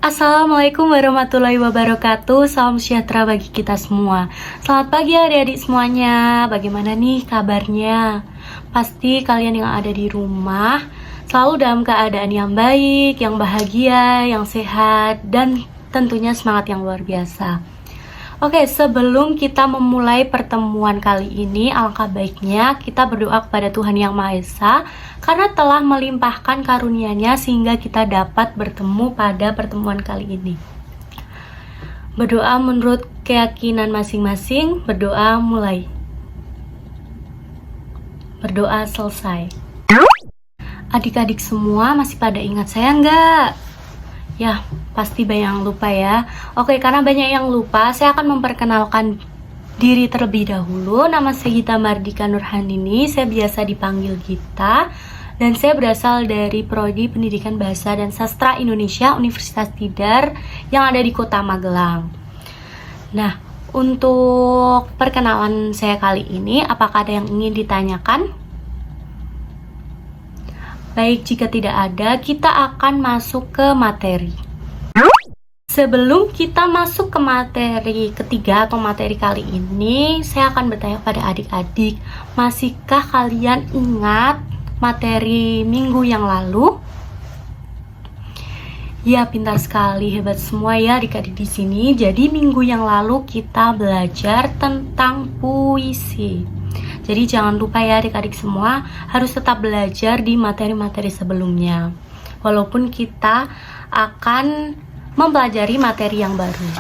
Assalamualaikum warahmatullahi wabarakatuh. Salam sejahtera bagi kita semua. Selamat pagi adik-adik semuanya. Bagaimana nih kabarnya? Pasti kalian yang ada di rumah selalu dalam keadaan yang baik, yang bahagia, yang sehat, dan tentunya semangat yang luar biasa. Oke, sebelum kita memulai pertemuan kali ini, alangkah baiknya kita berdoa kepada Tuhan Yang Maha Esa karena telah melimpahkan karunia-Nya sehingga kita dapat bertemu pada pertemuan kali ini. Berdoa menurut keyakinan masing-masing, berdoa mulai. Berdoa selesai. Adik-adik semua masih pada ingat saya nggak? Ya, pasti banyak yang lupa ya. Oke, karena banyak yang lupa, saya akan memperkenalkan diri terlebih dahulu. Nama saya Gita Mardika Nurhandini, saya biasa dipanggil Gita. Dan saya berasal dari Prodi Pendidikan Bahasa dan Sastra Indonesia Universitas Tidar yang ada di Kota Magelang. Nah, untuk perkenalan saya kali ini, apakah ada yang ingin ditanyakan? Baik, jika tidak ada, kita akan masuk ke materi. Sebelum kita masuk ke materi ketiga atau materi kali ini, saya akan bertanya pada adik-adik, masihkah kalian ingat materi minggu yang lalu? Ya, pintar sekali, hebat semua ya adik-adik di sini. Jadi minggu yang lalu kita belajar tentang puisi. Jadi jangan lupa ya adik-adik semua, harus tetap belajar di materi-materi sebelumnya. Walaupun kita akan mempelajari materi yang baru.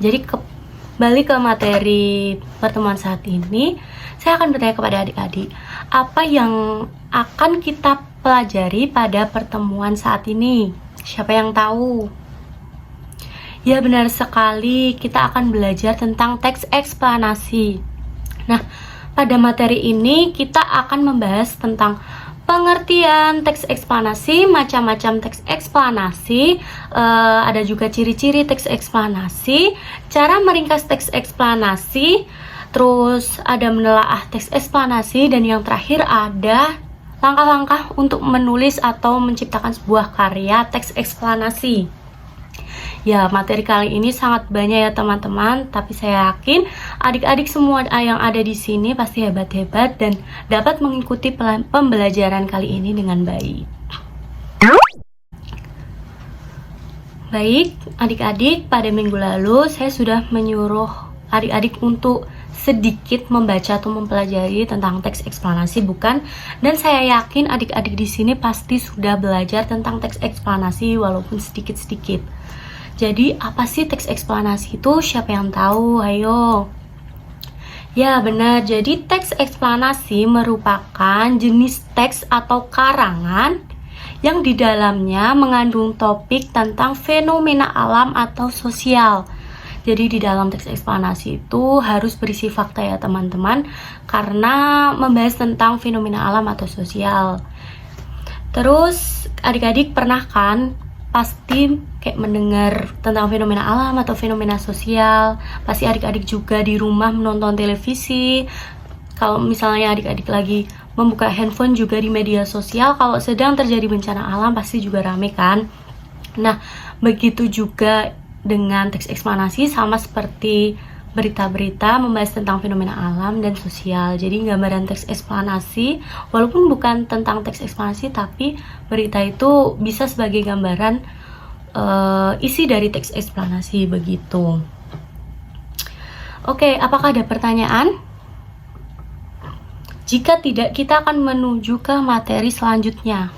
Jadi kembali ke materi pertemuan saat ini, saya akan bertanya kepada adik-adik, apa yang akan kita pelajari pada pertemuan saat ini? Siapa yang tahu? Ya, benar sekali, kita akan belajar tentang teks eksplanasi. Nah, pada materi ini kita akan membahas tentang pengertian teks eksplanasi, macam-macam teks eksplanasi, ada juga ciri-ciri teks eksplanasi, cara meringkas teks eksplanasi, terus ada menelaah teks eksplanasi, dan yang terakhir ada langkah-langkah untuk menulis atau menciptakan sebuah karya teks eksplanasi. Ya, materi kali ini sangat banyak ya teman-teman, tapi saya yakin adik-adik semua yang ada di sini pasti hebat-hebat dan dapat mengikuti pembelajaran kali ini dengan baik. Baik, adik-adik, pada minggu lalu saya sudah menyuruh adik-adik untuk sedikit membaca atau mempelajari tentang teks eksplanasi, bukan? Dan saya yakin adik-adik di sini pasti sudah belajar tentang teks eksplanasi walaupun sedikit-sedikit. Jadi, apa sih teks eksplanasi itu? Siapa yang tahu? Ayo. Ya, benar. Jadi, teks eksplanasi merupakan jenis teks atau karangan yang di dalamnya mengandung topik tentang fenomena alam atau sosial. Jadi, di dalam teks eksplanasi itu harus berisi fakta ya, teman-teman, karena membahas tentang fenomena alam atau sosial. Terus, adik-adik pernah kan pasti kayak mendengar tentang fenomena alam atau fenomena sosial. Pasti adik-adik juga di rumah menonton televisi. Kalau misalnya adik-adik lagi membuka handphone juga di media sosial, kalau sedang terjadi bencana alam pasti juga rame kan. Nah, begitu juga dengan teks eksplanasi, sama seperti berita-berita membahas tentang fenomena alam dan sosial. Jadi gambaran teks eksplanasi, walaupun bukan tentang teks eksplanasi, tapi berita itu bisa sebagai gambaran isi dari teks eksplanasi begitu. Oke, apakah ada pertanyaan? Jika tidak, kita akan menuju ke materi selanjutnya.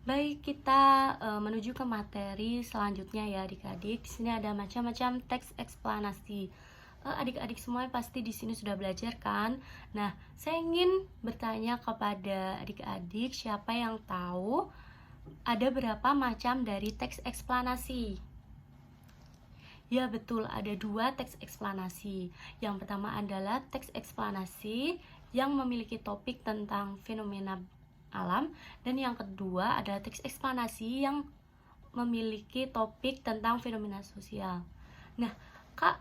Baik, kita menuju ke materi selanjutnya ya adik-adik. Di sini ada macam-macam teks eksplanasi. Adik-adik semua pasti di sini sudah belajar kan? Nah, saya ingin bertanya kepada adik-adik, siapa yang tahu ada berapa macam dari teks eksplanasi? Ya, betul, ada dua teks eksplanasi. Yang pertama adalah teks eksplanasi yang memiliki topik tentang fenomena alam, dan yang kedua adalah teks eksplanasi yang memiliki topik tentang fenomena sosial. Nah, Kak,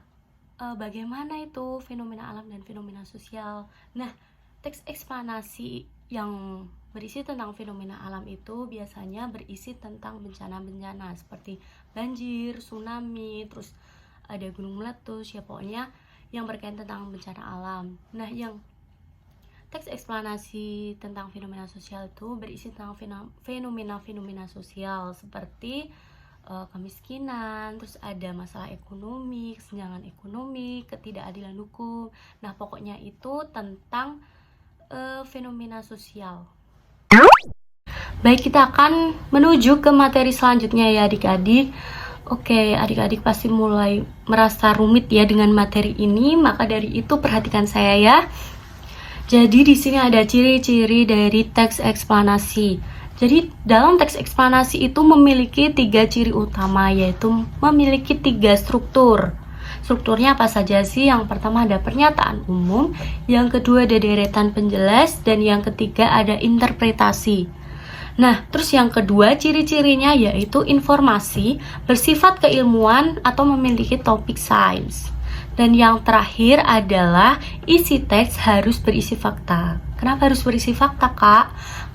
bagaimana itu fenomena alam dan fenomena sosial? Nah, teks eksplanasi yang berisi tentang fenomena alam itu biasanya berisi tentang bencana-bencana seperti banjir, tsunami, terus ada gunung meletus, ya pokoknya yang berkaitan tentang bencana alam. Nah, yang teks eksplanasi tentang fenomena sosial itu berisi tentang fenomena-fenomena sosial seperti kemiskinan, terus ada masalah ekonomi, kesenjangan ekonomi, ketidakadilan hukum. Nah, pokoknya itu tentang fenomena sosial. Baik, kita akan menuju ke materi selanjutnya ya adik-adik. Oke, adik-adik pasti mulai merasa rumit ya dengan materi ini, maka dari itu perhatikan saya ya. Jadi di sini ada ciri-ciri dari teks eksplanasi. Jadi dalam teks eksplanasi itu memiliki 3 ciri utama, yaitu memiliki 3 struktur. Strukturnya apa saja sih? Yang pertama ada pernyataan umum, yang kedua ada deretan penjelas, dan yang ketiga ada interpretasi. Nah, terus yang kedua ciri-cirinya yaitu informasi bersifat keilmuan atau memiliki topik sains. Dan yang terakhir adalah isi teks harus berisi fakta. Kenapa harus berisi fakta, Kak?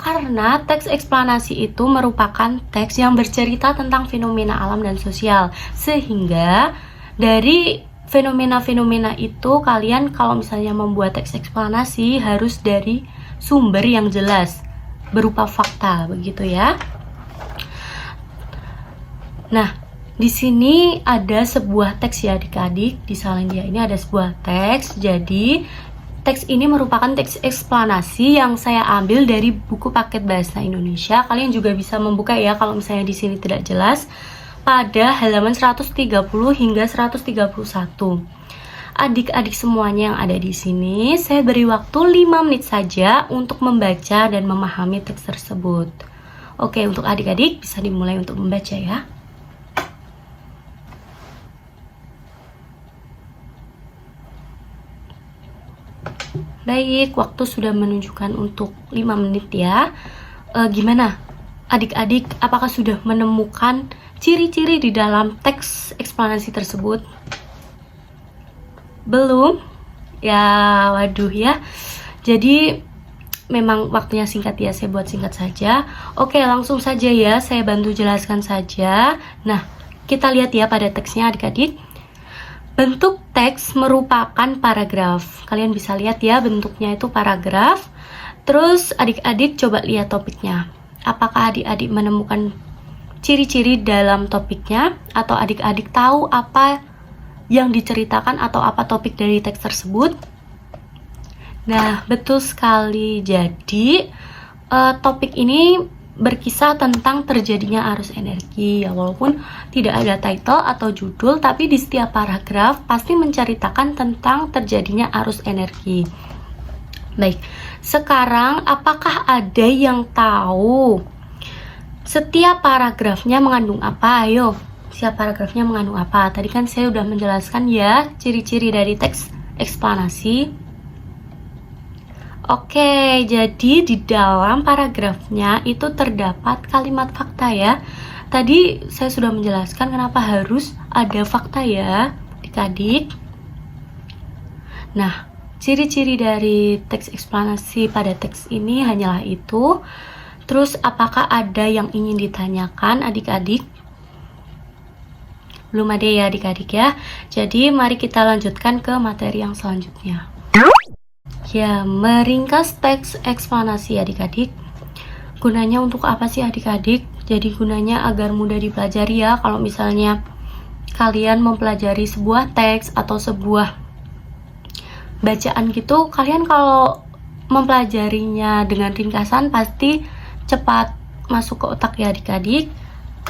Karena teks eksplanasi itu merupakan teks yang bercerita tentang fenomena alam dan sosial. Sehingga dari fenomena-fenomena itu kalian kalau misalnya membuat teks eksplanasi harus dari sumber yang jelas berupa fakta, begitu ya. Nah, di sini ada sebuah teks ya adik-adik. Di Salandia ini ada sebuah teks. Jadi teks ini merupakan teks eksplanasi yang saya ambil dari buku paket bahasa Indonesia. Kalian juga bisa membuka ya kalau misalnya di sini tidak jelas pada halaman 130 hingga 131. Adik-adik semuanya yang ada di sini, saya beri waktu 5 menit saja untuk membaca dan memahami teks tersebut. Oke, untuk adik-adik bisa dimulai untuk membaca ya. Baik, waktu sudah menunjukkan untuk 5 menit ya. Gimana? Adik-adik, apakah sudah menemukan ciri-ciri di dalam teks eksplanasi tersebut? Belum? Ya, waduh ya. Jadi, memang waktunya singkat ya, saya buat singkat saja. Oke, langsung saja ya, saya bantu jelaskan saja. Nah, kita lihat ya pada teksnya adik-adik. Bentuk teks merupakan paragraf. Kalian bisa lihat ya bentuknya itu paragraf. Terus adik-adik coba lihat topiknya. Apakah adik-adik menemukan ciri-ciri dalam topiknya? Atau adik-adik tahu apa yang diceritakan atau apa topik dari teks tersebut? Nah, betul sekali. Jadi, topik ini berkisah tentang terjadinya arus energi ya, walaupun tidak ada title atau judul, tapi di setiap paragraf pasti menceritakan tentang terjadinya arus energi. Baik, sekarang apakah ada yang tahu setiap paragrafnya mengandung apa? Ayo, setiap paragrafnya mengandung apa? Tadi kan saya sudah menjelaskan ya ciri-ciri dari teks eksplanasi. Oke, jadi di dalam paragrafnya itu terdapat kalimat fakta ya. Tadi saya sudah menjelaskan kenapa harus ada fakta ya, adik-adik. Nah, ciri-ciri dari teks eksplanasi pada teks ini hanyalah itu. Terus, apakah ada yang ingin ditanyakan adik-adik? Belum ada ya adik-adik ya. Jadi, mari kita lanjutkan ke materi yang selanjutnya. Ya, meringkas teks eksplanasi adik-adik. Gunanya untuk apa sih adik-adik? Jadi gunanya agar mudah dipelajari ya. Kalau misalnya kalian mempelajari sebuah teks atau sebuah bacaan gitu, kalian kalau mempelajarinya dengan ringkasan pasti cepat masuk ke otak ya adik-adik.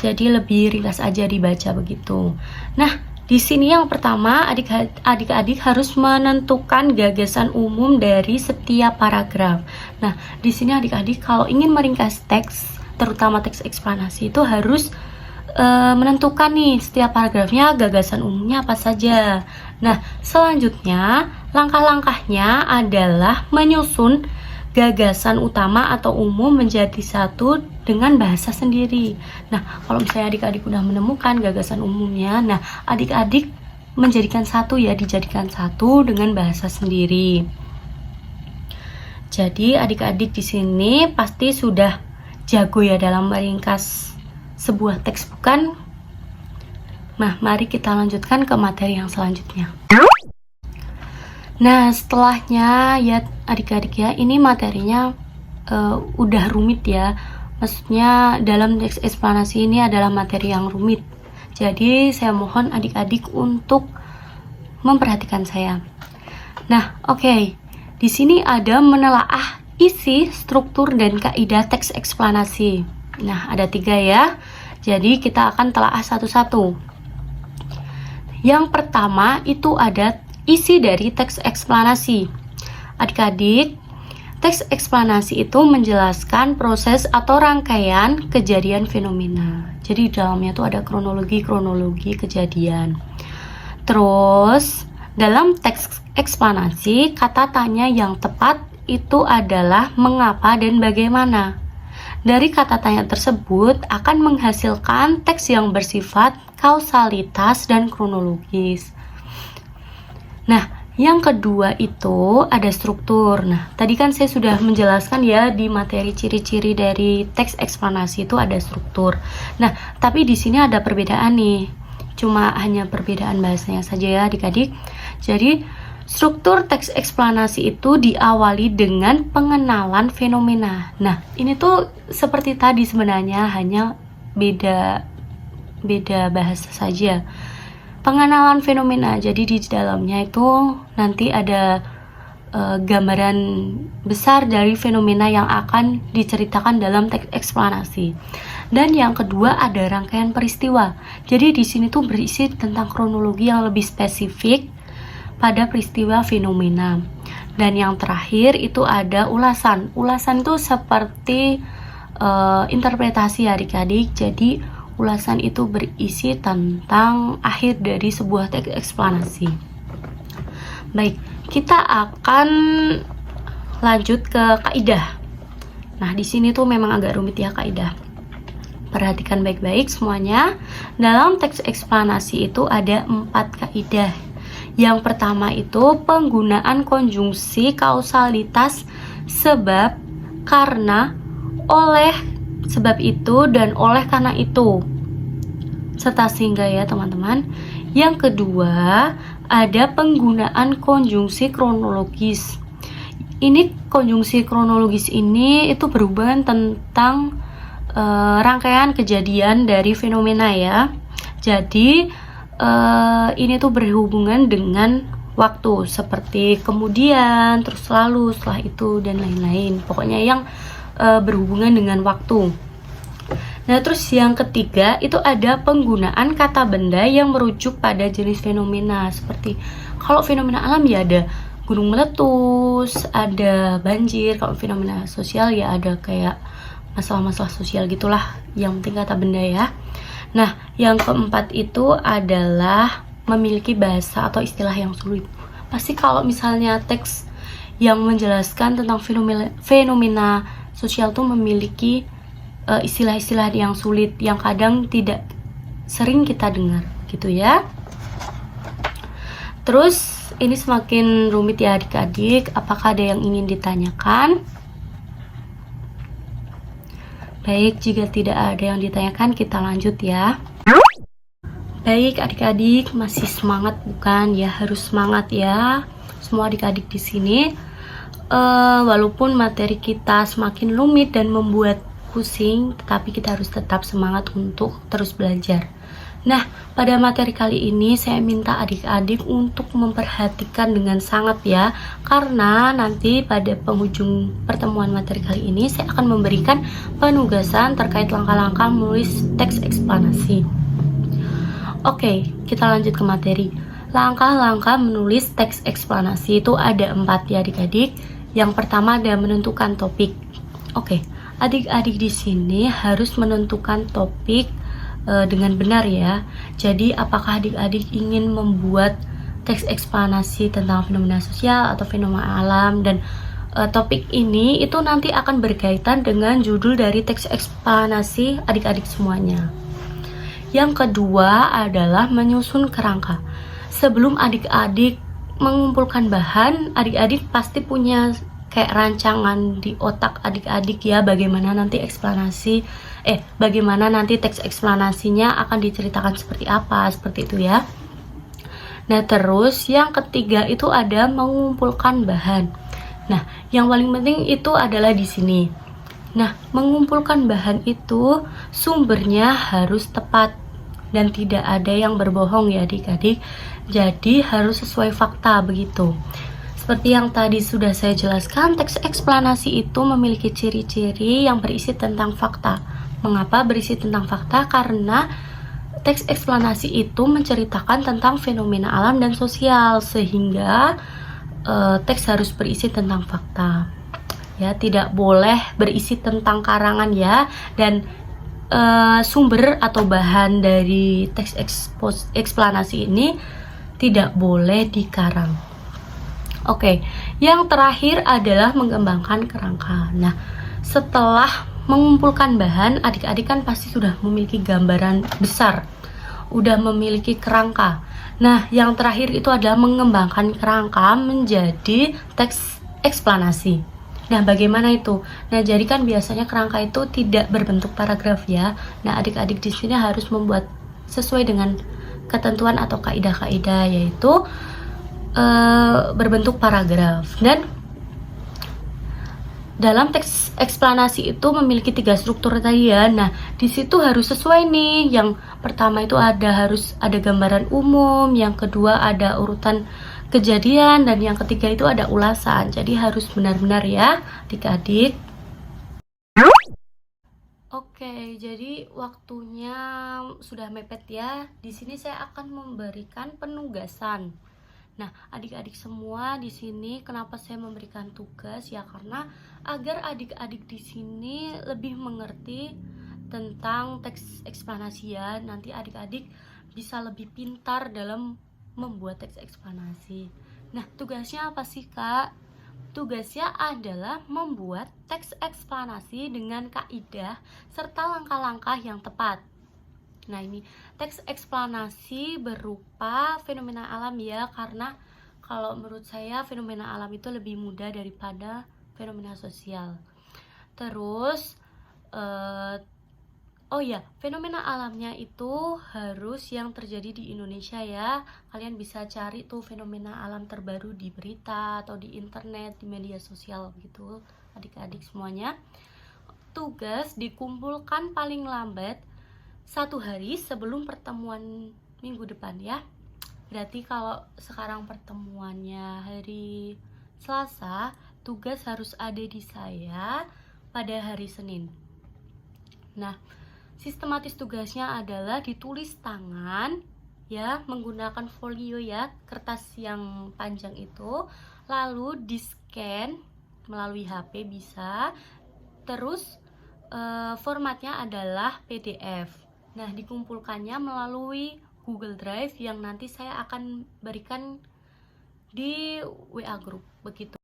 Jadi lebih ringkas aja dibaca begitu. Nah, di sini yang pertama, adik-adik harus menentukan gagasan umum dari setiap paragraf. Nah, di sini adik-adik kalau ingin meringkas teks, terutama teks eksplanasi itu harus menentukan nih setiap paragrafnya gagasan umumnya apa saja. Nah, selanjutnya langkah-langkahnya adalah menyusun gagasan utama atau umum menjadi satu dengan bahasa sendiri. Nah, kalau misalnya adik-adik udah menemukan gagasan umumnya, nah adik-adik dijadikan satu dengan bahasa sendiri. Jadi adik-adik di sini pasti sudah jago ya dalam meringkas sebuah teks, bukan? Nah, mari kita lanjutkan ke materi yang selanjutnya. Nah, setelahnya ya adik-adik ya, ini materinya udah rumit ya. Maksudnya dalam teks eksplanasi ini adalah materi yang rumit. Jadi saya mohon adik-adik untuk memperhatikan saya. Nah, oke. Di sini ada menelaah isi, struktur, dan kaidah teks eksplanasi. Nah, ada 3 ya. Jadi kita akan telaah satu-satu. Yang pertama itu ada isi dari teks eksplanasi. Adik-adik, teks eksplanasi itu menjelaskan proses atau rangkaian kejadian fenomena. Jadi di dalamnya itu ada kronologi kejadian. Terus dalam teks eksplanasi, kata tanya yang tepat itu adalah mengapa dan bagaimana. Dari kata tanya tersebut akan menghasilkan teks yang bersifat kausalitas dan kronologis. Nah, yang kedua itu ada struktur. Nah, tadi kan saya sudah menjelaskan ya di materi ciri-ciri dari teks eksplanasi itu ada struktur. Nah, tapi di sini ada perbedaan nih. Cuma hanya perbedaan bahasanya saja ya adik-adik. Jadi, struktur teks eksplanasi itu diawali dengan pengenalan fenomena. Nah, ini tuh seperti tadi sebenarnya, hanya beda bahasa saja. Pengenalan fenomena, jadi di dalamnya itu nanti ada gambaran besar dari fenomena yang akan diceritakan dalam teks eksplanasi. Dan yang kedua ada rangkaian peristiwa. Jadi di sini tuh berisi tentang kronologi yang lebih spesifik pada peristiwa fenomena. Dan yang terakhir itu ada ulasan. Ulasan itu seperti interpretasi adik-adik. Jadi ulasan itu berisi tentang akhir dari sebuah teks eksplanasi. Baik, kita akan lanjut ke kaidah. Nah, di sini tuh memang agak rumit ya kaidah. Perhatikan baik-baik semuanya. Dalam teks eksplanasi itu ada 4 kaidah. Yang pertama itu penggunaan konjungsi kausalitas sebab, karena, oleh, sebab itu, dan oleh karena itu, serta sehingga ya teman-teman. Yang kedua ada penggunaan konjungsi kronologis. Ini konjungsi kronologis ini itu berhubungan tentang rangkaian kejadian dari fenomena ya. Jadi ini tuh berhubungan dengan waktu, seperti kemudian, terus lalu, setelah itu, dan lain-lain. Pokoknya yang berhubungan dengan waktu. Nah, terus yang ketiga itu ada penggunaan kata benda yang merujuk pada jenis fenomena. Seperti kalau fenomena alam ya ada gunung meletus, ada banjir. Kalau fenomena sosial ya ada kayak masalah-masalah sosial gitulah. Yang penting kata benda ya. Nah, yang keempat itu adalah memiliki bahasa atau istilah yang sulit. Pasti kalau misalnya teks yang menjelaskan tentang fenomena sosial tuh memiliki istilah-istilah yang sulit, yang kadang tidak sering kita dengar gitu ya. Terus ini semakin rumit ya adik-adik. Apakah ada yang ingin ditanyakan? Baik, jika tidak ada yang ditanyakan, kita lanjut ya. Baik adik-adik, masih semangat bukan? Ya harus semangat ya. Semua adik-adik di sini. Walaupun materi kita semakin rumit dan membuat pusing, tetapi kita harus tetap semangat untuk terus belajar. Nah, pada materi kali ini saya minta adik-adik untuk memperhatikan dengan sangat ya, karena nanti pada penghujung pertemuan materi kali ini saya akan memberikan penugasan terkait langkah-langkah menulis teks eksplanasi. Oke, kita lanjut ke materi. Langkah-langkah menulis teks eksplanasi itu ada 4 ya adik-adik. Yang pertama ada menentukan topik. Oke, adik-adik di sini harus menentukan topik dengan benar ya. Jadi apakah adik-adik ingin membuat teks eksplanasi tentang fenomena sosial atau fenomena alam, dan topik ini itu nanti akan berkaitan dengan judul dari teks eksplanasi adik-adik semuanya. Yang kedua adalah menyusun kerangka. Sebelum adik-adik mengumpulkan bahan, adik-adik pasti punya kayak rancangan di otak adik-adik ya, bagaimana nanti bagaimana nanti teks eksplanasinya akan diceritakan seperti apa, seperti itu ya. Nah, terus yang ketiga itu ada mengumpulkan bahan. Nah, yang paling penting itu adalah di sini. Nah, mengumpulkan bahan itu sumbernya harus tepat dan tidak ada yang berbohong ya adik-adik. Jadi harus sesuai fakta begitu. Seperti yang tadi sudah saya jelaskan, teks eksplanasi itu memiliki ciri-ciri yang berisi tentang fakta. Mengapa berisi tentang fakta? Karena teks eksplanasi itu menceritakan tentang fenomena alam dan sosial, sehingga teks harus berisi tentang fakta. Ya, tidak boleh berisi tentang karangan ya, dan sumber atau bahan dari teks eksplanasi ini tidak boleh dikarang. Oke, yang terakhir adalah mengembangkan kerangka. Nah, setelah mengumpulkan bahan, adik-adik kan pasti sudah memiliki gambaran besar, udah memiliki kerangka. Nah, yang terakhir itu adalah mengembangkan kerangka menjadi teks eksplanasi. Nah, bagaimana itu? Nah, jadi kan biasanya kerangka itu tidak berbentuk paragraf ya. Nah, adik-adik di sini harus membuat sesuai dengan ketentuan atau kaidah-kaidah, yaitu berbentuk paragraf. Dan dalam teks eksplanasi itu memiliki 3 struktur tadi ya. Nah, di situ harus sesuai nih. Yang pertama itu harus ada gambaran umum, yang kedua ada urutan kejadian, dan yang ketiga itu ada ulasan. Jadi harus benar-benar ya adik-adik. Oke, jadi waktunya sudah mepet ya. Di sini saya akan memberikan penugasan. Nah, adik-adik semua di sini kenapa saya memberikan tugas ya, karena agar adik-adik di sini lebih mengerti tentang teks eksplanasi ya. Nanti adik-adik bisa lebih pintar dalam membuat teks eksplanasi. Nah, tugasnya apa sih, Kak? Tugasnya adalah membuat teks eksplanasi dengan kaidah serta langkah-langkah yang tepat. Nah, ini teks eksplanasi berupa fenomena alam ya, karena kalau menurut saya fenomena alam itu lebih mudah daripada fenomena sosial. Terus fenomena alamnya itu harus yang terjadi di Indonesia ya. Kalian bisa cari tuh fenomena alam terbaru di berita atau di internet, di media sosial gitu, adik-adik semuanya. Tugas dikumpulkan paling lambat 1 hari sebelum pertemuan minggu depan ya. Berarti kalau sekarang pertemuannya hari Selasa, tugas harus ada di saya pada hari Senin. Nah, sistematis tugasnya adalah ditulis tangan ya, menggunakan folio ya, kertas yang panjang itu, lalu di-scan melalui HP bisa. Terus formatnya adalah PDF. Nah, dikumpulkannya melalui Google Drive yang nanti saya akan berikan di WA group begitu.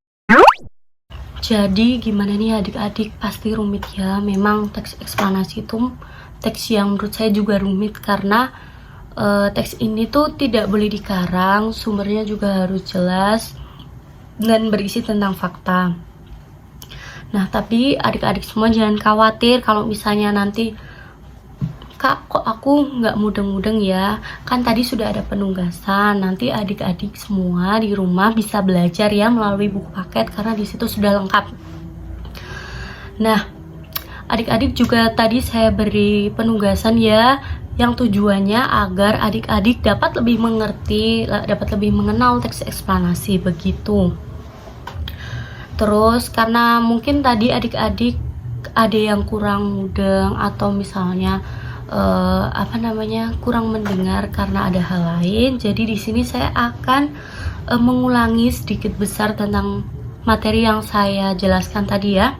Jadi gimana nih adik-adik, pasti rumit ya. Memang teks eksplanasi itu teks yang menurut saya juga rumit, karena teks ini tuh tidak boleh dikarang, sumbernya juga harus jelas dan berisi tentang fakta. Nah, tapi adik-adik semua jangan khawatir kalau misalnya nanti, Kak, kok aku nggak mudeng-mudeng ya? Kan tadi sudah ada penugasan. Nanti adik-adik semua di rumah bisa belajar ya melalui buku paket, karena di situ sudah lengkap. Nah, adik-adik juga tadi saya beri penugasan ya, yang tujuannya agar adik-adik dapat lebih mengerti, dapat lebih mengenal teks eksplanasi begitu. Terus karena mungkin tadi adik-adik ada yang kurang mudeng atau misalnya kurang mendengar karena ada hal lain. Jadi di sini saya akan mengulangi sedikit besar tentang materi yang saya jelaskan tadi ya.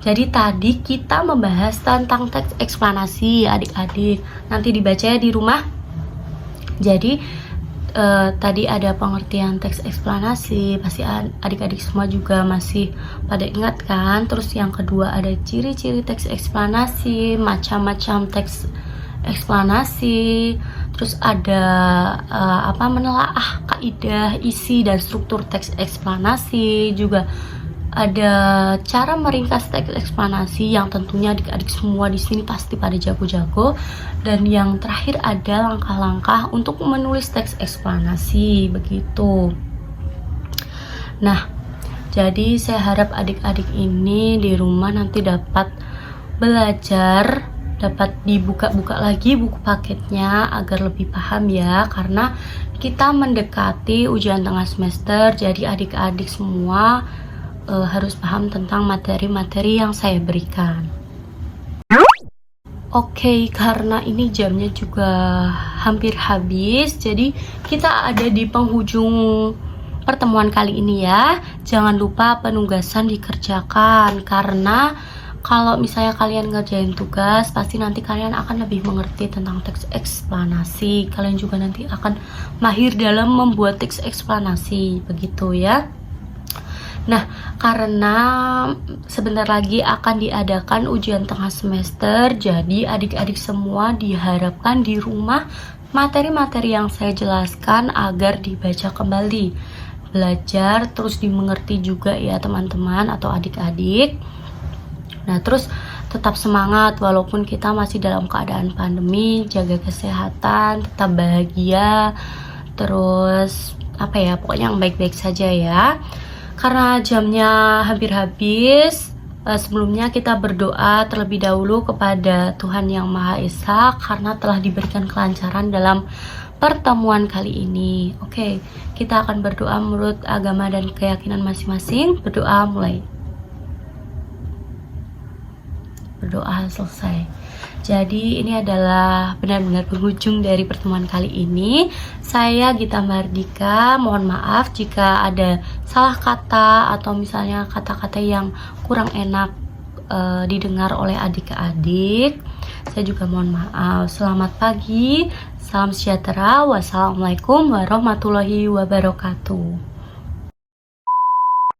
Jadi tadi kita membahas tentang teks eksplanasi adik-adik. Nanti dibaca ya di rumah. Jadi tadi ada pengertian teks eksplanasi, pasti adik-adik semua juga masih pada ingat kan. Terus yang kedua ada ciri-ciri teks eksplanasi, macam-macam teks eksplanasi. Terus ada menelaah kaidah, isi dan struktur teks eksplanasi, juga ada cara meringkas teks eksplanasi yang tentunya adik-adik semua di sini pasti pada jago-jago, dan yang terakhir ada langkah-langkah untuk menulis teks eksplanasi begitu. Nah, jadi saya harap adik-adik ini di rumah nanti dapat belajar, dapat dibuka-buka lagi buku paketnya agar lebih paham ya, karena kita mendekati ujian tengah semester, jadi adik-adik semua harus paham tentang materi-materi yang saya berikan. Oke, karena ini jamnya juga hampir habis, jadi kita ada di penghujung pertemuan kali ini ya. Jangan lupa penugasan dikerjakan, karena kalau misalnya kalian ngerjain tugas, pasti nanti kalian akan lebih mengerti tentang teks eksplanasi. Kalian juga nanti akan mahir dalam membuat teks eksplanasi, begitu ya. Nah, karena sebentar lagi akan diadakan ujian tengah semester, jadi adik-adik semua diharapkan di rumah materi-materi yang saya jelaskan agar dibaca kembali. Belajar terus dimengerti juga ya teman-teman atau adik-adik. Nah, terus tetap semangat walaupun kita masih dalam keadaan pandemi, jaga kesehatan, tetap bahagia, terus pokoknya yang baik-baik saja ya. Karena jamnya hampir habis, sebelumnya kita berdoa terlebih dahulu kepada Tuhan Yang Maha Esa karena telah diberikan kelancaran dalam pertemuan kali ini. Oke, kita akan berdoa menurut agama dan keyakinan masing-masing. Berdoa mulai. Berdoa selesai. Jadi ini adalah benar-benar penghujung dari pertemuan kali ini. Saya Gita Mardika, mohon maaf jika ada salah kata atau misalnya kata-kata yang kurang enak didengar oleh adik-adik. Saya juga mohon maaf. Selamat pagi, salam sejahtera, wassalamualaikum warahmatullahi wabarakatuh.